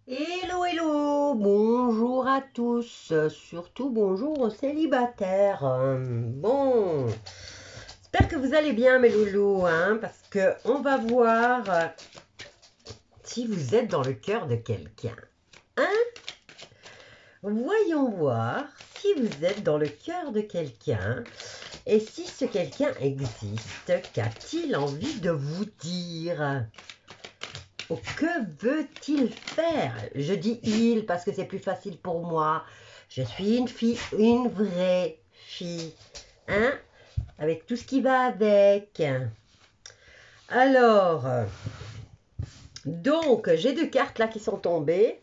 Hello, hello, bonjour à tous, surtout bonjour aux célibataires. Bon, j'espère que vous allez bien mes loulous, hein, parce que on va voir si vous êtes dans le cœur de quelqu'un. Hein? Voyons voir si vous êtes dans le cœur de quelqu'un et si ce quelqu'un existe, qu'a-t-il envie de vous dire? Oh, que veut-il faire? Je dis il parce que c'est plus facile pour moi. Je suis une fille, une vraie fille. Hein? Avec tout ce qui va avec. Alors, donc, j'ai deux cartes là qui sont tombées.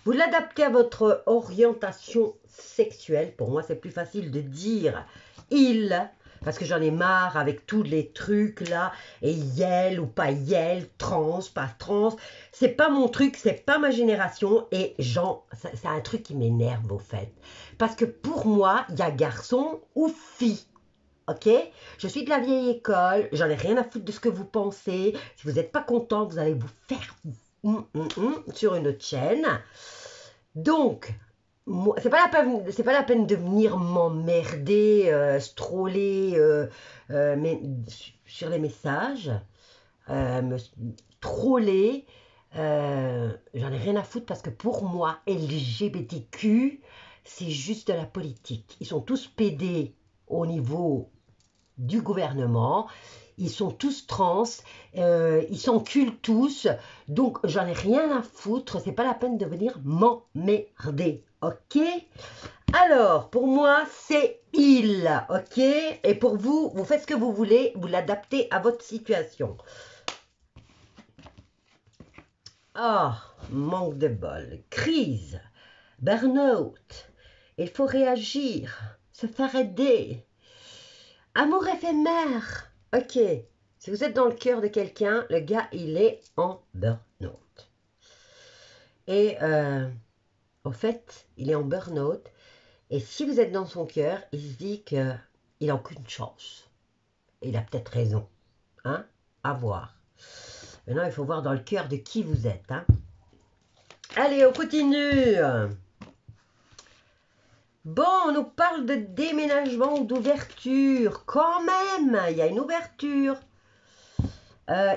Vous l'adaptez à votre orientation sexuelle. Pour moi, c'est plus facile de dire il, parce que j'en ai marre avec tous les trucs là, et yel ou pas yel, trans, pas trans. C'est pas mon truc, c'est pas ma génération, et c'est un truc qui m'énerve au fait. Parce que pour moi, il y a garçon ou fille. Ok? Je suis de la vieille école, j'en ai rien à foutre de ce que vous pensez. Si vous n'êtes pas content, vous allez vous faire sur une autre chaîne. Donc, c'est pas la peine de venir m'emmerder, stroller sur les messages, me troller. J'en ai rien à foutre parce que pour moi, LGBTQ, c'est juste de la politique. Ils sont tous pédés au niveau du gouvernement. Ils sont tous trans, ils s'enculent tous, donc j'en ai rien à foutre, c'est pas la peine de venir m'emmerder, ok? Alors, pour moi, c'est il, ok? Et pour vous, vous faites ce que vous voulez, vous l'adaptez à votre situation. Ah, manque de bol, crise, burn-out, il faut réagir, se faire aider. Amour éphémère. Ok. Si vous êtes dans le cœur de quelqu'un, le gars, il est en burn-out. Et au fait, il est en burn-out. Et si vous êtes dans son cœur, il se dit qu'il n'a aucune chance. Il a peut-être raison. Hein? À voir. Maintenant, il faut voir dans le cœur de qui vous êtes. Hein? Allez, on continue. Bon, on nous parle de déménagement ou d'ouverture. Quand même, il y a une ouverture.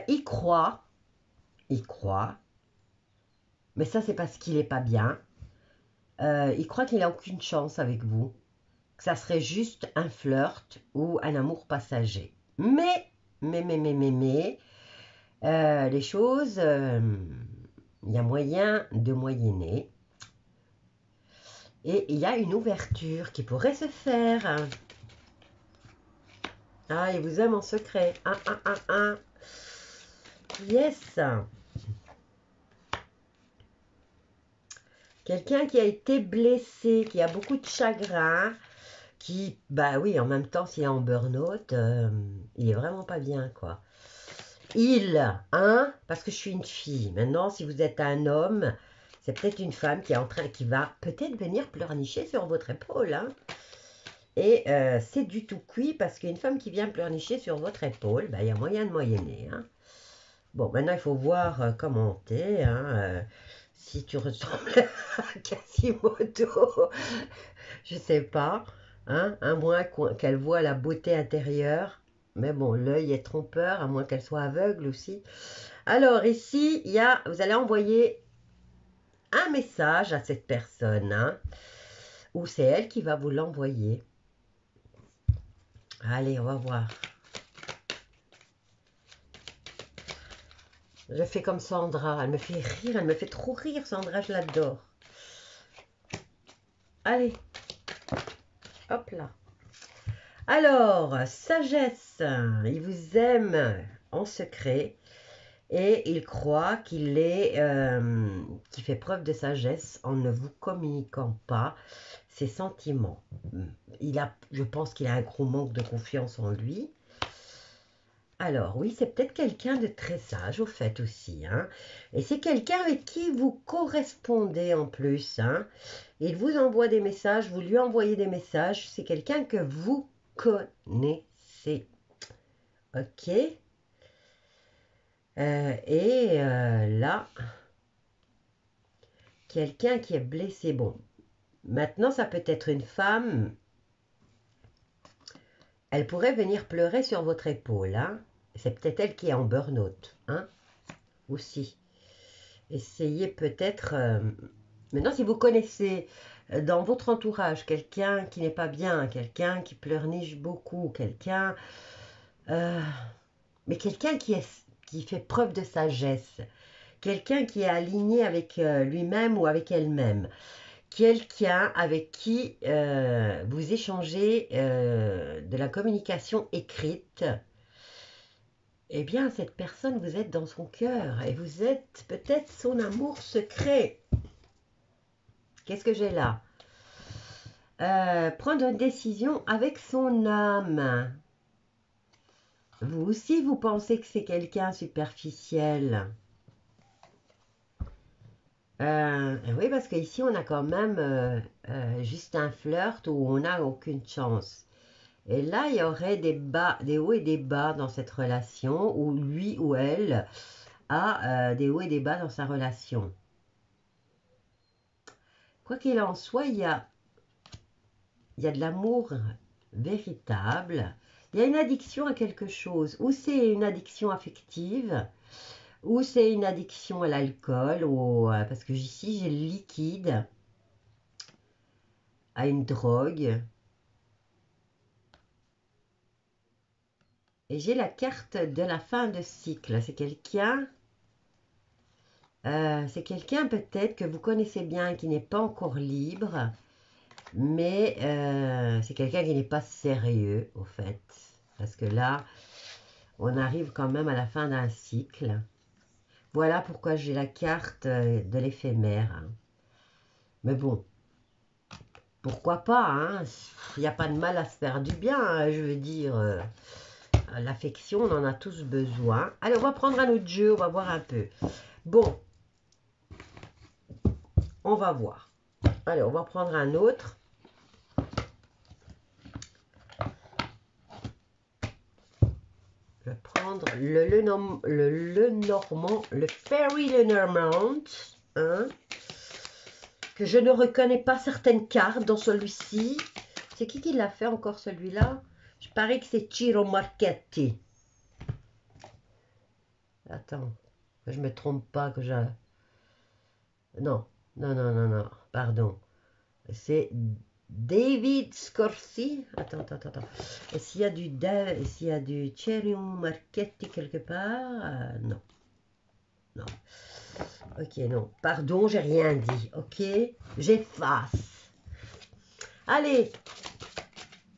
Il croit. Il croit. Mais ça, c'est parce qu'il n'est pas bien. Il croit qu'il n'a aucune chance avec vous. Que ça serait juste un flirt ou un amour passager. Mais, les choses, il y a moyen de moyenner. Et il y a une ouverture qui pourrait se faire. Ah, il vous aime en secret. Yes. Quelqu'un qui a été blessé, qui a beaucoup de chagrin, qui, bah oui, en même temps, s'il est en burn-out, il est vraiment pas bien, quoi. Il, hein, parce que je suis une fille. Maintenant, si vous êtes un homme, c'est peut-être une femme qui va peut-être venir pleurnicher sur votre épaule, hein. Et c'est du tout cuit parce qu'une femme qui vient pleurnicher sur votre épaule, bah, il y a moyen de moyenner, hein. Bon, maintenant, il faut voir comment t'es, hein. Si tu ressembles à Quasimodo, je sais pas, hein, à moins qu'elle voit la beauté intérieure. Mais bon, l'œil est trompeur, à moins qu'elle soit aveugle aussi. Alors ici, vous allez envoyer un message à cette personne, hein, ou c'est elle qui va vous l'envoyer. Allez, on va voir. Je fais comme Sandra, elle me fait rire, elle me fait trop rire, Sandra, je l'adore. Allez, hop là. Alors, sagesse, il vous aime en secret et il croit qu'il fait preuve de sagesse en ne vous communiquant pas ses sentiments. Je pense qu'il a un gros manque de confiance en lui. Alors oui, c'est peut-être quelqu'un de très sage au fait aussi, hein. Et c'est quelqu'un avec qui vous correspondez en plus, hein. Il vous envoie des messages, vous lui envoyez des messages. C'est quelqu'un que vous connaissez. Ok. Là, Quelqu'un qui est blessé. Bon, maintenant, ça peut être une femme. Elle pourrait venir pleurer sur votre épaule. Hein. C'est peut-être elle qui est en burn-out. Hein, aussi. Essayez peut-être... maintenant, si vous connaissez dans votre entourage quelqu'un qui n'est pas bien, quelqu'un qui pleurniche beaucoup, quelqu'un... mais quelqu'un qui fait preuve de sagesse, quelqu'un qui est aligné avec lui-même ou avec elle-même, quelqu'un avec qui vous échangez de la communication écrite, eh bien, cette personne, vous êtes dans son cœur et vous êtes peut-être son amour secret. Qu'est-ce que j'ai là? Prendre une décision avec son âme. Vous aussi, vous pensez que c'est quelqu'un superficiel. Oui, parce qu'ici, on a quand même juste un flirt où on n'a aucune chance. Et là, il y aurait des hauts et des bas dans cette relation, où lui ou elle a des hauts et des bas dans sa relation. Quoi qu'il en soit, il y a de l'amour véritable. Il y a une addiction à quelque chose, ou c'est une addiction affective, ou c'est une addiction à l'alcool, parce que ici j'ai le liquide, à une drogue. Et j'ai la carte de la fin de cycle. C'est quelqu'un peut-être que vous connaissez bien, qui n'est pas encore libre, mais c'est quelqu'un qui n'est pas sérieux, au fait. Parce que là, on arrive quand même à la fin d'un cycle. Voilà pourquoi j'ai la carte de l'éphémère. Mais bon, pourquoi pas, hein? Il n'y a pas de mal à se faire du bien, hein, je veux dire. L'affection, on en a tous besoin. Allez, on va prendre un autre jeu, on va voir un peu. Bon, on va voir. Allez, on va prendre un autre. Je vais prendre le Lenormand, le Fairy Lenormand, hein, que je ne reconnais pas certaines cartes dans celui-ci. C'est qui l'a fait encore celui-là? Je parie que c'est Ciro Marchetti. Attends, que je me trompe pas, que j'ai... Non, non, pardon. C'est David Scorsi. Attends. Et s'il y a du Ciro Marchetti quelque part? Non. Non. Ok, non. Pardon, j'ai rien dit. Ok, j'efface. Allez.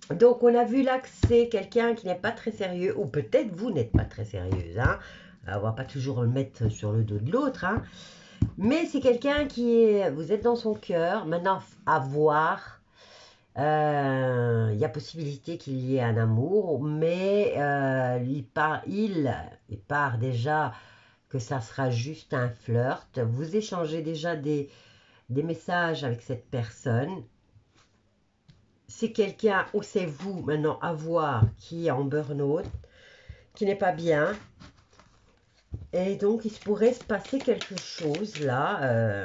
Donc, on a vu là que c'est quelqu'un qui n'est pas très sérieux. Ou peut-être vous n'êtes pas très sérieuse. Hein. On va pas toujours le mettre sur le dos de l'autre. Hein. Mais c'est quelqu'un qui est... Vous êtes dans son cœur. Maintenant, à voir. Il y a possibilité qu'il y ait un amour. Mais il part déjà... que ça sera juste un flirt. Vous échangez déjà des messages avec cette personne. C'est quelqu'un ou c'est vous maintenant à voir qui est en burn-out, qui n'est pas bien. Et donc il se pourrait se passer quelque chose là.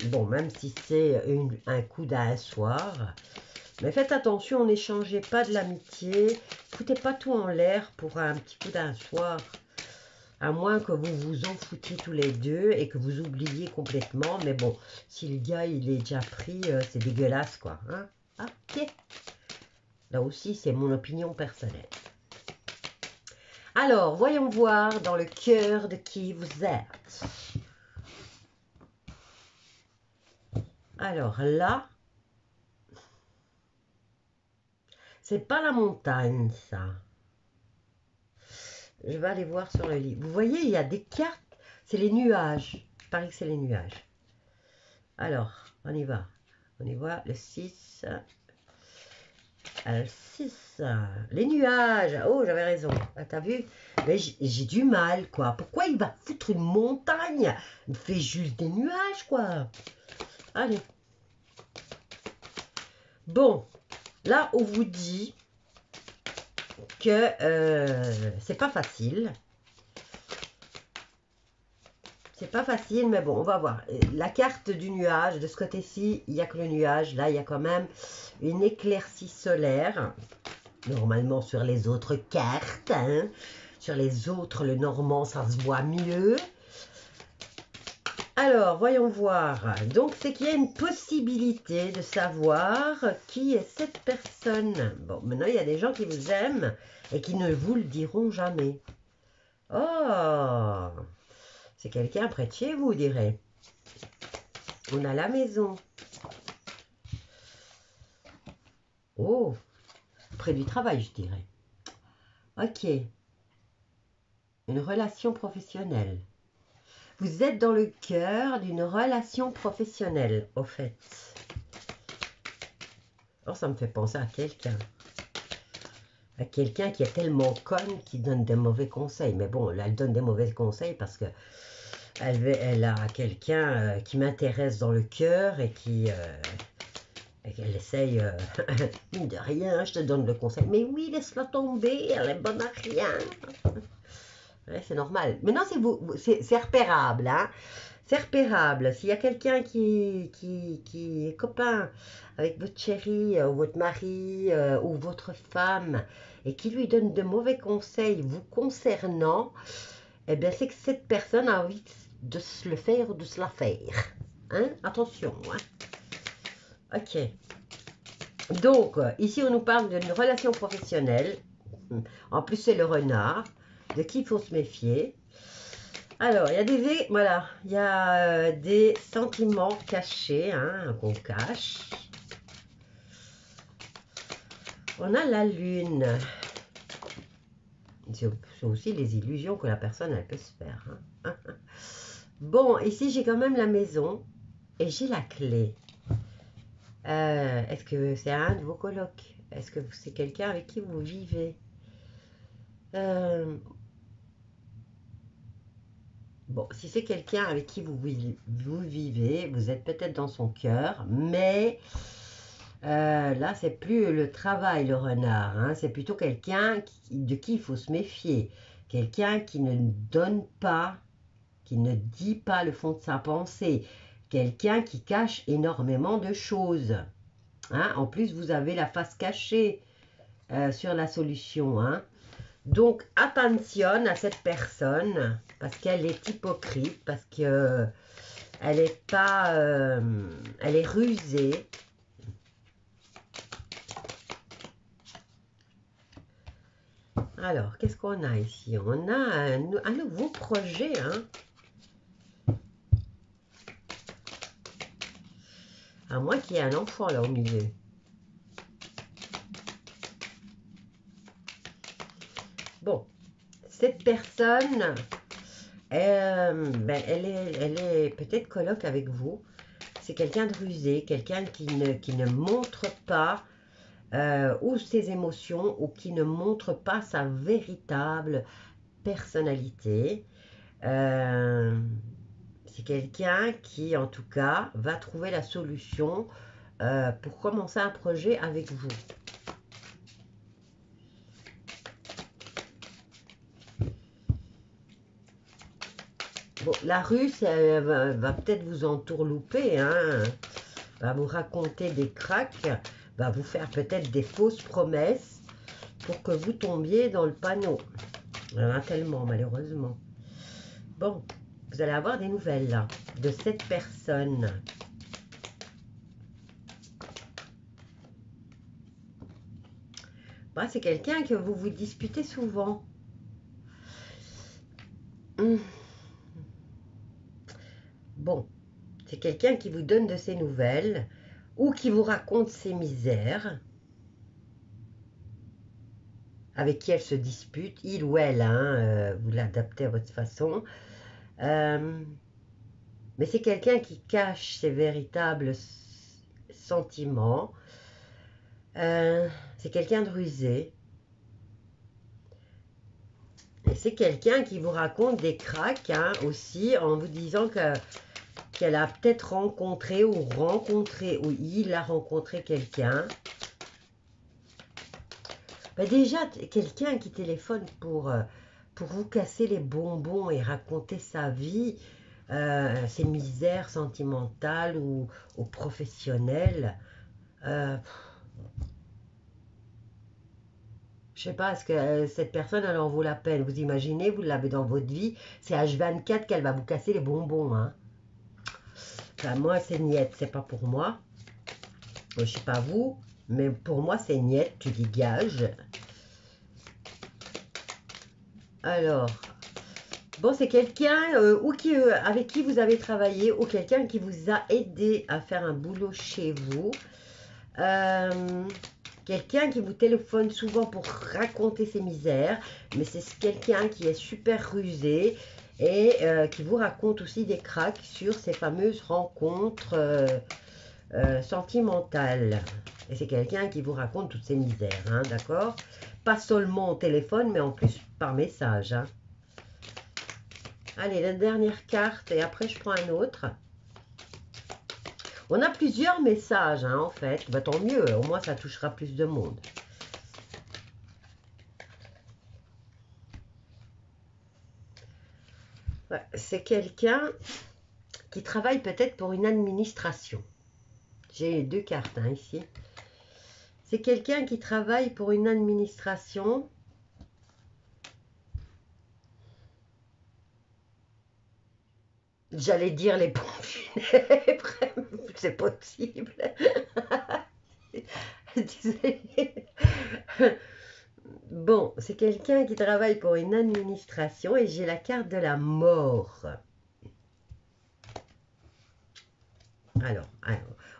Bon, même si c'est un coup d'un soir. Mais faites attention, n'échangez pas de l'amitié. Foutez pas tout en l'air pour un petit coup d'un soir. À moins que vous vous en foutiez tous les deux et que vous oubliez complètement. Mais bon, si le gars, il est déjà pris, c'est dégueulasse, quoi. Hein? Ok. Là aussi, c'est mon opinion personnelle. Alors, voyons voir dans le cœur de qui vous êtes. Alors là, c'est pas la montagne, ça. Je vais aller voir sur le livre. Vous voyez, il y a des cartes. C'est les nuages. Je parie que c'est les nuages. Alors, on y va. On y va, le 6. Le 6. Les nuages. Oh, j'avais raison. Ah, t'as vu? Mais j'ai du mal, quoi. Pourquoi il va foutre une montagne? Il fait juste des nuages, quoi. Allez. Bon, là, on vous dit que c'est pas facile. C'est pas facile, mais bon, on va voir. La carte du nuage, de ce côté-ci, il n'y a que le nuage. Là, il y a quand même une éclaircie solaire. Normalement, sur les autres cartes, hein. Sur les autres, le normand, ça se voit mieux. Alors, voyons voir. Donc, c'est qu'il y a une possibilité de savoir qui est cette personne. Bon, maintenant, il y a des gens qui vous aiment et qui ne vous le diront jamais. Oh! C'est quelqu'un près de chez vous, dirais. On a la maison. Oh, près du travail, je dirais. Ok. Une relation professionnelle. Vous êtes dans le cœur d'une relation professionnelle, au fait. Oh, ça me fait penser à quelqu'un. À quelqu'un qui est tellement conne qui donne des mauvais conseils. Mais bon, là, elle donne des mauvais conseils parce que elle a quelqu'un qui m'intéresse dans le cœur et qu'elle essaye, mine de rien, je te donne le conseil. Mais oui, laisse-la tomber, elle est bonne à rien. Ouais, c'est normal. Maintenant, c'est repérable, hein. C'est repérable. S'il y a quelqu'un qui est copain avec votre chéri ou votre mari ou votre femme et qui lui donne de mauvais conseils vous concernant, eh bien, c'est que cette personne a envie de se le faire ou de se la faire. Hein? Attention. Hein? Ok. Donc, ici, on nous parle d'une relation professionnelle. En plus, c'est le renard, de qui il faut se méfier. Alors, il y a des sentiments cachés, hein, qu'on cache. On a la lune. C'est aussi les illusions que la personne, elle peut se faire. Hein. Bon, ici, j'ai quand même la maison et j'ai la clé. Est-ce que c'est un de vos colocs? Est-ce que c'est quelqu'un avec qui vous vivez? Bon, si c'est quelqu'un avec qui vous vivez, vous êtes peut-être dans son cœur, mais là, c'est plus le travail, le renard. Hein, c'est plutôt quelqu'un de qui il faut se méfier. Quelqu'un qui ne donne pas, qui ne dit pas le fond de sa pensée. Quelqu'un qui cache énormément de choses. Hein, en plus, vous avez la face cachée sur la solution. Hein. Donc, attention à cette personne, parce qu'elle est hypocrite, parce qu'elle est pas... elle est rusée. Alors, qu'est-ce qu'on a ici? On a un nouveau projet, hein. À moins qu'il y ait un enfant là au milieu. Bon, cette personne, ben, elle est peut-être coloc avec vous. C'est quelqu'un de rusé, quelqu'un qui ne montre pas ou ses émotions ou qui ne montre pas sa véritable personnalité. C'est quelqu'un qui, en tout cas, va trouver la solution pour commencer un projet avec vous. Bon, la Russe, elle va peut-être vous entourlouper, hein, va vous raconter des cracks, va vous faire peut-être des fausses promesses pour que vous tombiez dans le panneau. Il y en a tellement, malheureusement. Bon, vous allez avoir des nouvelles là, de cette personne. Bah, c'est quelqu'un que vous vous disputez souvent. Bon, c'est quelqu'un qui vous donne de ses nouvelles ou qui vous raconte ses misères, avec qui elle se dispute, il ou elle, hein, vous l'adaptez à votre façon. Mais c'est quelqu'un qui cache ses véritables sentiments. C'est quelqu'un de rusé. Et c'est quelqu'un qui vous raconte des cracks, hein, aussi, en vous disant qu'elle a peut-être rencontré ou il a rencontré quelqu'un. Ben déjà, quelqu'un qui téléphone pour vous casser les bonbons et raconter sa vie, ses misères sentimentales ou professionnelles. Euh, je sais pas, est-ce que cette personne, elle en vaut la peine? Vous imaginez, vous l'avez dans votre vie, c'est H24 qu'elle va vous casser les bonbons, hein. Enfin, moi, c'est niette, c'est pas pour moi. Je sais pas vous, mais pour moi, c'est niette, tu dégages. Alors, bon, c'est quelqu'un avec qui vous avez travaillé ou quelqu'un qui vous a aidé à faire un boulot chez vous. Euh, Quelqu'un qui vous téléphone souvent pour raconter ses misères, mais c'est quelqu'un qui est super rusé et qui vous raconte aussi des cracks sur ses fameuses rencontres sentimentales. Et c'est quelqu'un qui vous raconte toutes ses misères, hein, d'accord? Pas seulement au téléphone, mais en plus par message, hein. Allez, la dernière carte et après je prends un autre. On a plusieurs messages, hein, en fait. Bah, tant mieux, au moins ça touchera plus de monde. Ouais, c'est quelqu'un qui travaille peut-être pour une administration. J'ai deux cartes, hein, ici. C'est quelqu'un qui travaille pour une administration. J'allais dire les pompes funèbres, c'est possible. Désolée. Bon, c'est quelqu'un qui travaille pour une administration et j'ai la carte de la mort. Alors,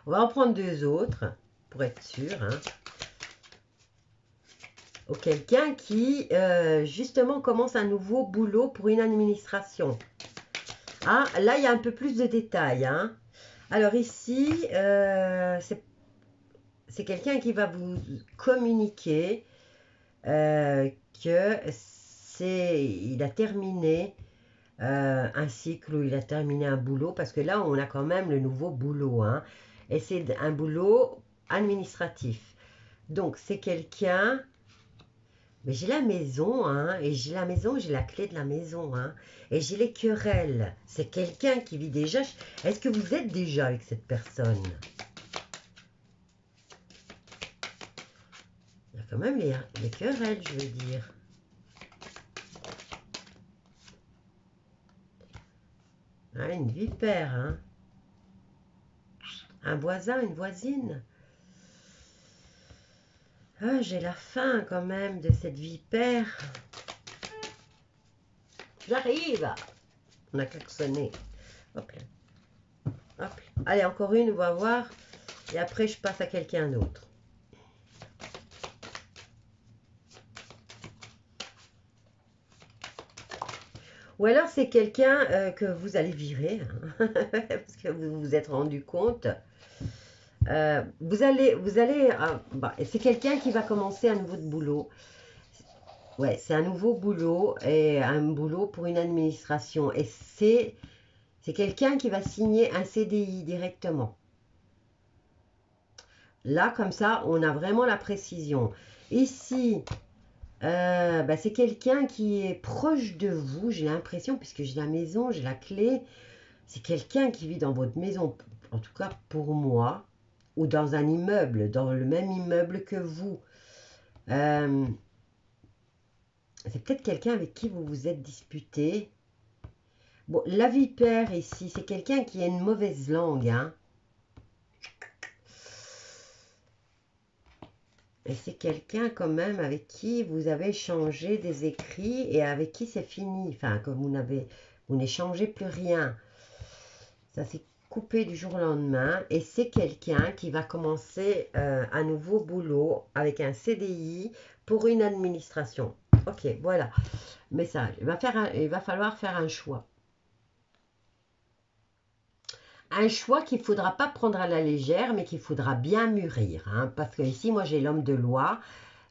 on va en prendre deux autres pour être sûr, hein. Ou quelqu'un qui, justement, commence un nouveau boulot pour une administration. Ah, là, il y a un peu plus de détails, hein. Alors ici, c'est quelqu'un qui va vous communiquer que il a terminé un cycle ou il a terminé un boulot, parce que là, on a quand même le nouveau boulot, hein. Et c'est un boulot administratif. Donc, c'est quelqu'un. Mais j'ai la maison, hein, et j'ai la maison, j'ai la clé de la maison, hein, et j'ai les querelles. C'est quelqu'un qui vit déjà. Est-ce que vous êtes déjà avec cette personne? Il y a quand même les querelles, je veux dire. Ah, une vipère, hein. Un voisin, une voisine. Ah, j'ai la faim quand même de cette vipère. J'arrive. On a klaxonné. Hop là. Hop. Allez, encore une, on va voir. Et après, je passe à quelqu'un d'autre. Ou alors c'est quelqu'un que vous allez virer, hein, parce que vous vous êtes rendu compte. Bah, c'est quelqu'un qui va commencer un nouveau boulot. Ouais, c'est un nouveau boulot et un boulot pour une administration. Et c'est quelqu'un qui va signer un CDI directement. Là, comme ça, on a vraiment la précision. Ici, bah, c'est quelqu'un qui est proche de vous, j'ai l'impression, puisque j'ai la maison, j'ai la clé. C'est quelqu'un qui vit dans votre maison, en tout cas pour moi, ou dans un immeuble, dans le même immeuble que vous. Euh, c'est peut-être quelqu'un avec qui vous vous êtes disputé. Bon, la vipère ici, c'est quelqu'un qui a une mauvaise langue, hein. Et c'est quelqu'un quand même avec qui vous avez échangé des écrits et avec qui c'est fini. Enfin, que vous n'échangez plus rien. Ça s'est coupé du jour au lendemain. Et c'est quelqu'un qui va commencer un nouveau boulot avec un CDI pour une administration. Ok, voilà. Message. Il va falloir faire un choix. Un choix qu'il ne faudra pas prendre à la légère, mais qu'il faudra bien mûrir, hein, parce que ici, moi, j'ai l'homme de loi,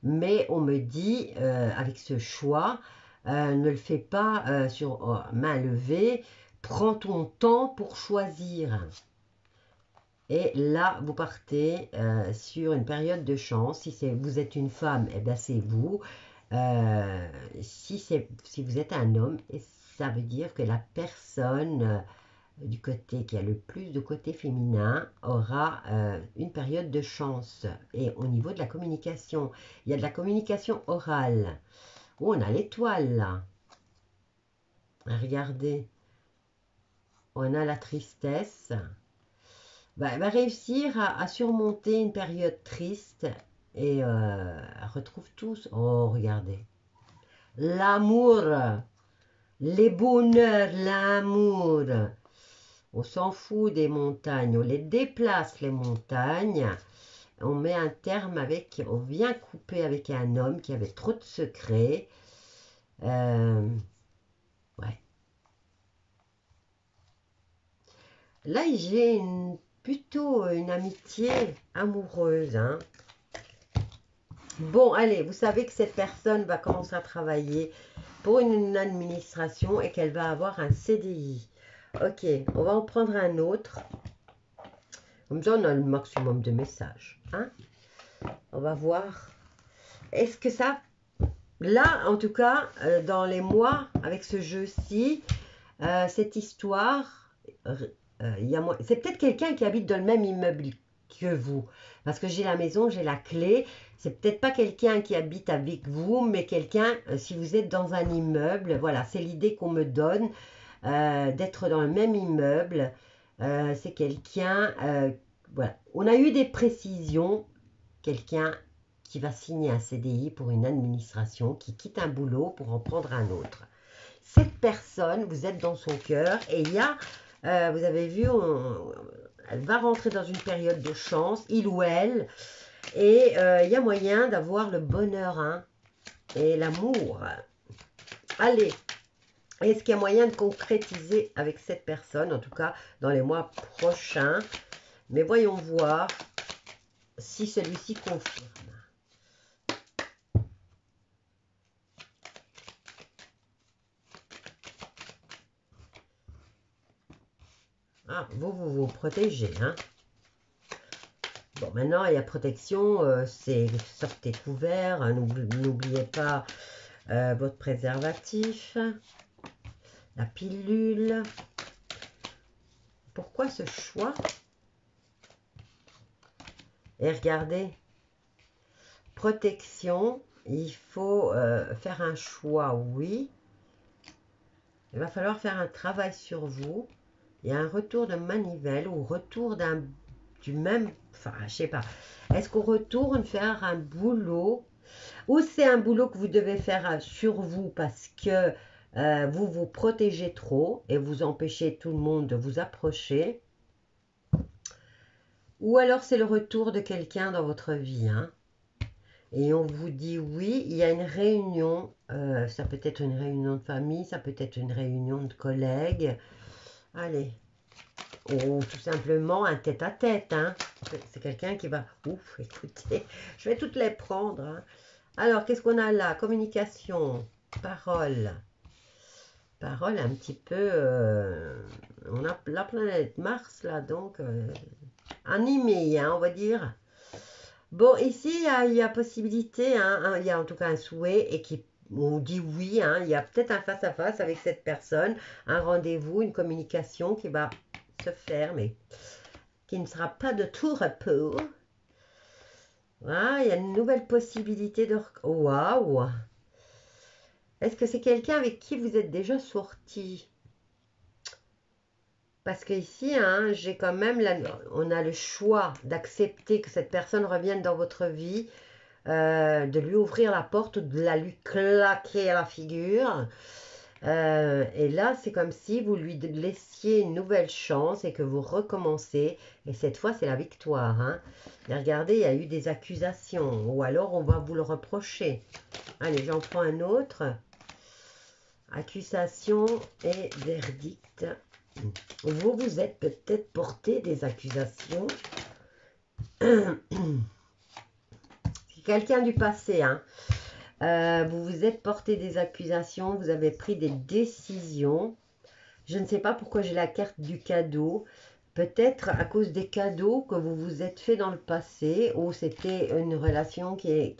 mais on me dit, avec ce choix, ne le fais pas sur main levée, prends ton temps pour choisir. Et là, vous partez sur une période de chance. Si vous êtes une femme, eh bien, c'est vous. Si vous êtes un homme, et ça veut dire que la personne du côté qui a le plus de côté féminin, aura une période de chance. Et au niveau de la communication, il y a de la communication orale. Oh, on a l'étoile là. Regardez. On a la tristesse. Bah, elle va réussir à surmonter une période triste et elle retrouve tous. Oh, regardez. L'amour, les bonheurs, l'amour. On s'en fout des montagnes, on les déplace les montagnes. On met un terme avec, on vient couper avec un homme qui avait trop de secrets. Ouais. Là, j'ai plutôt une amitié amoureuse. Hein. Bon, allez, vous savez que cette personne va commencer à travailler pour une administration et qu'elle va avoir un CDI. Ok, on va en prendre un autre. Comme ça, on a le maximum de messages. Hein. On va voir. Est-ce que ça... Là, en tout cas, dans les mois, avec ce jeu-ci, cette histoire, c'est peut-être quelqu'un qui habite dans le même immeuble que vous. Parce que j'ai la maison, j'ai la clé. C'est peut-être pas quelqu'un qui habite avec vous, mais quelqu'un, si vous êtes dans un immeuble, voilà, c'est l'idée qu'on me donne, d'être dans le même immeuble. C'est quelqu'un, voilà. On a eu des précisions, quelqu'un qui va signer un CDI pour une administration, qui quitte un boulot pour en prendre un autre. Cette personne, vous êtes dans son cœur et il y a, vous avez vu, elle va rentrer dans une période de chance, il ou elle, et il y a moyen d'avoir le bonheur hein, et l'amour. Allez, est-ce qu'il y a moyen de concrétiser avec cette personne, en tout cas dans les mois prochains? Mais voyons voir si celui-ci confirme. Ah, vous protégez, hein. Bon, maintenant, il y a protection, c'est sortez couvert, hein, n'oubliez pas votre préservatif, la pilule. Pourquoi ce choix? Et regardez, protection, il faut faire un choix, oui. Il va falloir faire un travail sur vous. Il y a un retour de manivelle ou retour du même... Enfin, je sais pas. Est-ce qu'on retourne faire un boulot ou c'est un boulot que vous devez faire sur vous parce que vous vous protégez trop et vous empêchez tout le monde de vous approcher. Ou alors c'est le retour de quelqu'un dans votre vie. Hein, et on vous dit oui, il y a une réunion. Ça peut être une réunion de famille, ça peut être une réunion de collègues. Allez. Ou tout simplement un tête-à-tête. Hein. C'est quelqu'un qui va... Ouf, écoutez, je vais toutes les prendre. Hein. Alors, qu'est-ce qu'on a là? Communication, parole. Parole un petit peu... on a la planète Mars, là, donc... animée, hein, on va dire. Bon, ici, il y a possibilité, hein, il y a en tout cas un souhait, et qui... On dit oui, hein, il y a peut-être un face-à-face avec cette personne, un rendez-vous, une communication qui va se faire, mais qui ne sera pas de tout repos. Ah, il y a une nouvelle possibilité de... Waouh! Est-ce que c'est quelqu'un avec qui vous êtes déjà sorti? Parce que ici, hein, j'ai quand même... on a le choix d'accepter que cette personne revienne dans votre vie, de lui ouvrir la porte ou de la lui claquer à la figure. Et là, c'est comme si vous lui laissiez une nouvelle chance et que vous recommencez. Et cette fois, c'est la victoire. Hein. Et regardez, il y a eu des accusations. Ou alors, on va vous le reprocher. Allez, j'en prends un autre. Accusation et verdict. Vous vous êtes peut-être porté des accusations. C'est quelqu'un du passé. Hein. Vous vous êtes porté des accusations, vous avez pris des décisions. Je ne sais pas pourquoi j'ai la carte du cadeau. Peut-être à cause des cadeaux que vous vous êtes fait dans le passé ou c'était une relation qui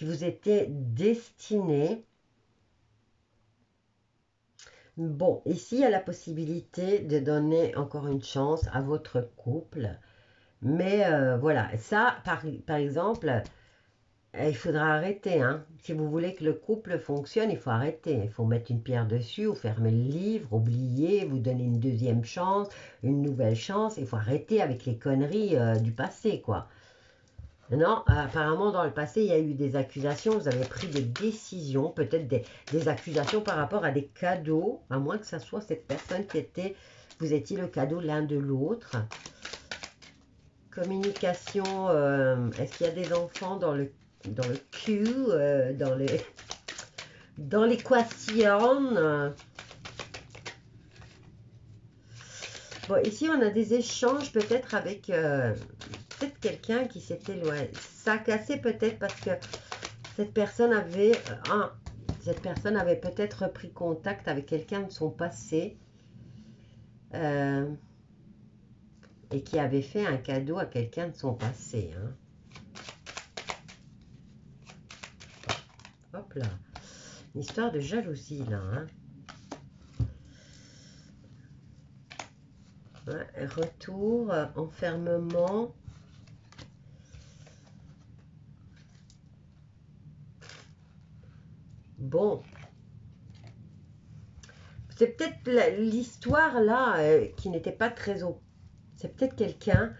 vous était destinée. Bon, ici, il y a la possibilité de donner encore une chance à votre couple. Mais voilà, ça, par exemple, il faudra arrêter. Hein. Si vous voulez que le couple fonctionne, il faut arrêter. Il faut mettre une pierre dessus ou fermer le livre, oublier, vous donner une deuxième chance, une nouvelle chance. Il faut arrêter avec les conneries du passé, quoi. Non, apparemment dans le passé, il y a eu des accusations, vous avez pris des décisions, peut-être des accusations par rapport à des cadeaux, à moins que ce soit cette personne qui était, vous étiez le cadeau l'un de l'autre. Communication, est-ce qu'il y a des enfants dans le cul, dans l'équation? Bon, ici on a des échanges peut-être avec peut-être quelqu'un qui s'était loin. Ça a cassé peut-être parce que cette personne avait peut-être repris contact avec quelqu'un de son passé euh, et qui avait fait un cadeau à quelqu'un de son passé. Hein. Hop là. Une histoire de jalousie là. Hein. Ouais, retour, enfermement. Bon. C'est peut-être l'histoire là qui n'était pas très au... C'est peut-être quelqu'un...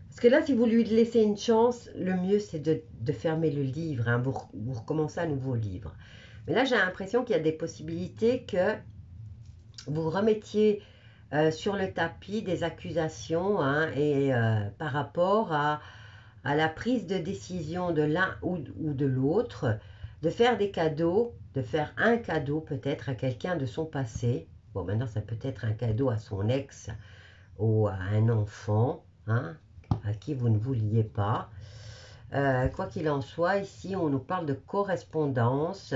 Parce que là, si vous lui laissez une chance, le mieux c'est de fermer le livre. Hein, vous recommencez un nouveau livre. Mais là, j'ai l'impression qu'il y a des possibilités que vous remettiez sur le tapis des accusations hein, et par rapport à la prise de décision de l'un ou de l'autre, de faire des cadeaux, de faire un cadeau peut-être à quelqu'un de son passé. Bon, maintenant, ça peut être un cadeau à son ex ou à un enfant, hein, à qui vous ne vouliez pas. Quoi qu'il en soit, ici, on nous parle de correspondance,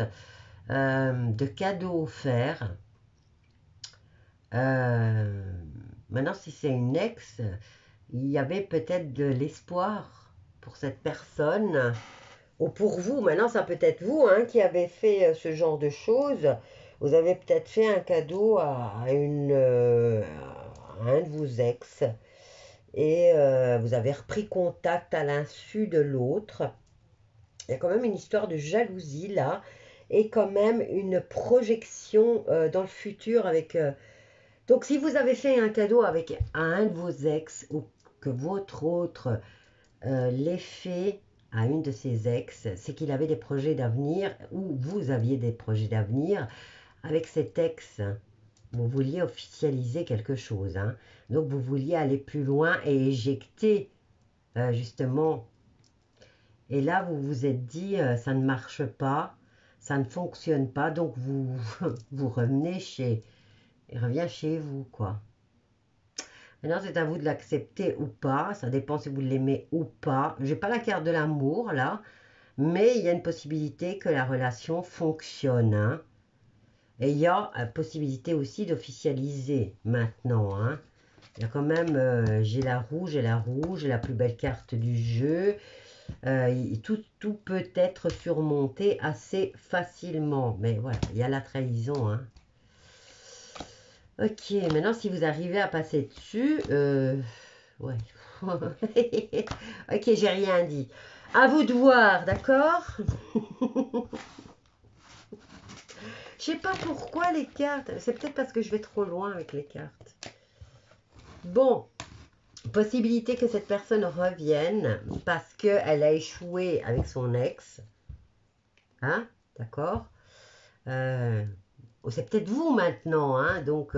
de cadeaux offerts. Euh, Maintenant, si c'est une ex, il y avait peut-être de l'espoir pour cette personne ou pour vous. Maintenant, ça peut être vous hein, qui avez fait ce genre de choses. Vous avez peut-être fait un cadeau à un de vos ex et vous avez repris contact à l'insu de l'autre. Il y a quand même une histoire de jalousie là et quand même une projection dans le futur avec... Donc si vous avez fait un cadeau avec un de vos ex ou que votre autre l'ait fait à une de ses ex, c'est qu'il avait des projets d'avenir ou vous aviez des projets d'avenir avec cet ex. Vous vouliez officialiser quelque chose. Hein. Donc vous vouliez aller plus loin et éjecter justement. Et là, vous vous êtes dit, ça ne marche pas, ça ne fonctionne pas, donc vous, vous revenez chez, il revient chez vous, quoi. Maintenant, c'est à vous de l'accepter ou pas, ça dépend si vous l'aimez ou pas. J'ai pas la carte de l'amour, là, mais il y a une possibilité que la relation fonctionne, hein. Et il y a la possibilité aussi d'officialiser maintenant, hein. Il y a quand même, j'ai la rouge et la plus belle carte du jeu. Tout peut être surmonté assez facilement. Mais voilà, il y a la trahison. Hein. Ok, maintenant si vous arrivez à passer dessus, ouais. Ok, j'ai rien dit. À vous de voir, d'accord? Je sais pas pourquoi les cartes. C'est peut-être parce que je vais trop loin avec les cartes. Bon, possibilité que cette personne revienne parce qu'elle a échoué avec son ex. Hein? D'accord? C'est peut-être vous maintenant, hein? Donc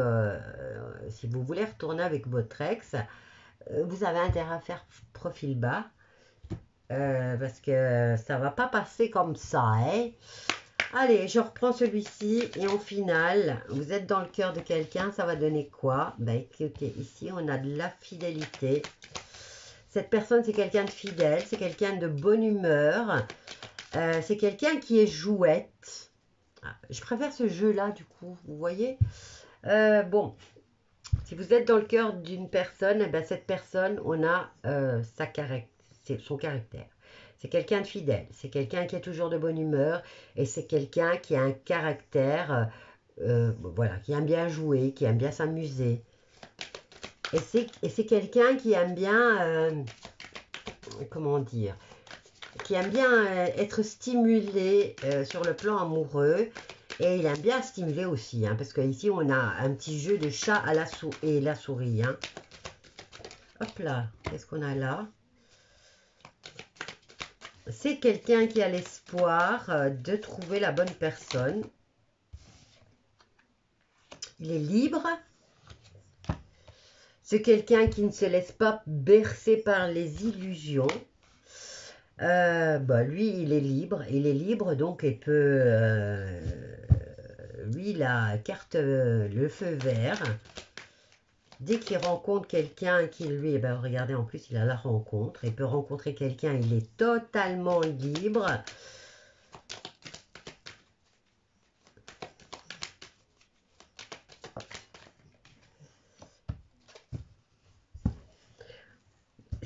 si vous voulez retourner avec votre ex, vous avez intérêt à faire profil bas, parce que ça va pas passer comme ça, hein? Allez, je reprends celui-ci et en finale, vous êtes dans le cœur de quelqu'un, ça va donner quoi? Ben écoutez, ici on a de la fidélité. Cette personne, c'est quelqu'un de fidèle, c'est quelqu'un de bonne humeur, c'est quelqu'un qui est jouette. Je préfère ce jeu-là, du coup, vous voyez. Bon, si vous êtes dans le cœur d'une personne, eh ben, cette personne, on a son caractère. C'est quelqu'un de fidèle, c'est quelqu'un qui est toujours de bonne humeur et c'est quelqu'un qui a un caractère voilà, qui aime bien jouer, qui aime bien s'amuser. Et c'est quelqu'un qui aime bien, comment dire, qui aime bien être stimulé sur le plan amoureux. Et il aime bien stimuler aussi, hein, parce qu'ici on a un petit jeu de chat à la souris. Hein. Hop là, qu'est-ce qu'on a là? C'est quelqu'un qui a l'espoir de trouver la bonne personne. Il est libre. C'est quelqu'un qui ne se laisse pas bercer par les illusions. Lui, il est libre. Il est libre, donc il peut... lui, la carte, le feu vert. Dès qu'il rencontre quelqu'un qui lui... regardez, en plus, il a la rencontre. Il peut rencontrer quelqu'un, il est totalement libre.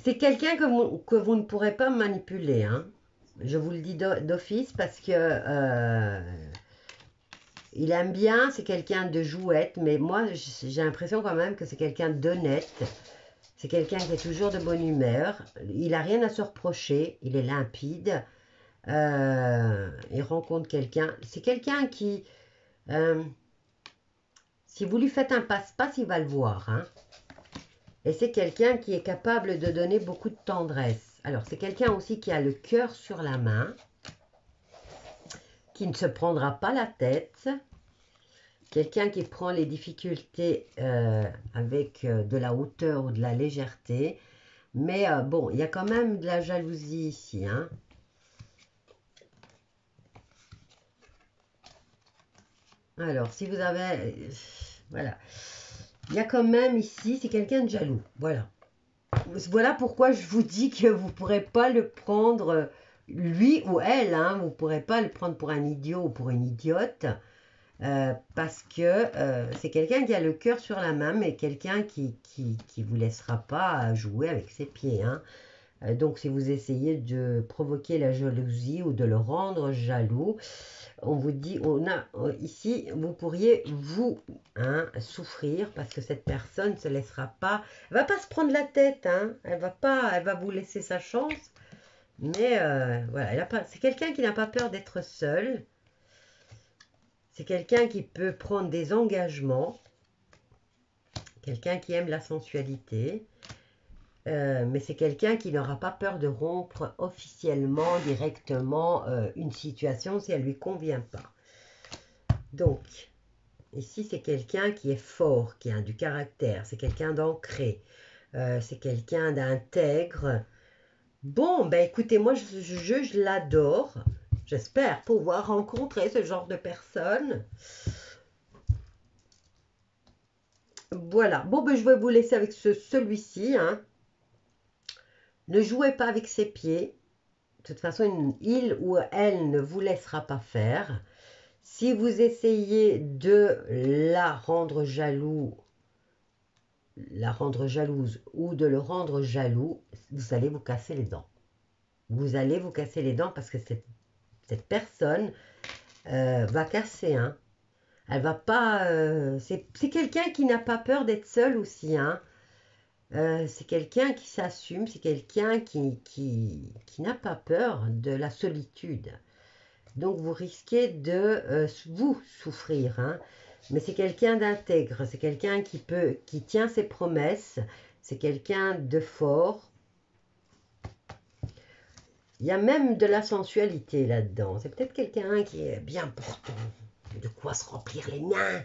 C'est quelqu'un que vous ne pourrez pas manipuler. Hein. Je vous le dis d'office parce que il aime bien, c'est quelqu'un de jouette, mais moi j'ai l'impression quand même que c'est quelqu'un d'honnête. C'est quelqu'un qui est toujours de bonne humeur. Il n'a rien à se reprocher, il est limpide. Il rencontre quelqu'un. C'est quelqu'un qui, si vous lui faites un passe-passe, il va le voir. Hein. Et c'est quelqu'un qui est capable de donner beaucoup de tendresse. Alors, c'est quelqu'un aussi qui a le cœur sur la main, qui ne se prendra pas la tête, quelqu'un qui prend les difficultés avec de la hauteur ou de la légèreté. Mais bon, il y a quand même de la jalousie ici. Hein. Alors, si vous avez... voilà. Il y a quand même ici, c'est quelqu'un de jaloux. Voilà. Voilà pourquoi je vous dis que vous ne pourrez pas le prendre, lui ou elle, hein, vous ne pourrez pas le prendre pour un idiot ou pour une idiote, parce que c'est quelqu'un qui a le cœur sur la main, mais quelqu'un qui vous laissera pas jouer avec ses pieds. Hein. Donc si vous essayez de provoquer la jalousie ou de le rendre jaloux, on vous dit, ici, vous pourriez vous souffrir parce que cette personne ne se laissera pas, elle va pas se prendre la tête, hein, elle va vous laisser sa chance, mais voilà, c'est quelqu'un qui n'a pas peur d'être seul, c'est quelqu'un qui peut prendre des engagements, quelqu'un qui aime la sensualité, mais c'est quelqu'un qui n'aura pas peur de rompre officiellement, directement, une situation si elle ne lui convient pas. Donc, ici, c'est quelqu'un qui est fort, qui a du caractère, c'est quelqu'un d'ancré, c'est quelqu'un d'intègre. Bon, ben écoutez, moi, je l'adore. J'espère pouvoir rencontrer ce genre de personne. Voilà. Bon, ben je vais vous laisser avec celui-ci. Hein. Ne jouez pas avec ses pieds. De toute façon, il ou elle ne vous laissera pas faire. Si vous essayez de la rendre jalouse ou de le rendre jaloux, vous allez vous casser les dents. Vous allez vous casser les dents parce que cette personne va casser. Hein. Elle va pas... c'est quelqu'un qui n'a pas peur d'être seul aussi. Hein. C'est quelqu'un qui s'assume, c'est quelqu'un qui n'a pas peur de la solitude. Donc vous risquez de vous souffrir. Hein. Mais c'est quelqu'un d'intègre, c'est quelqu'un qui tient ses promesses, c'est quelqu'un de fort. Il y a même de la sensualité là-dedans. C'est peut-être quelqu'un qui est bien portant, de quoi se remplir les mains.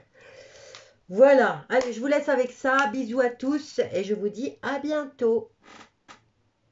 Voilà, allez, je vous laisse avec ça. Bisous à tous et je vous dis à bientôt.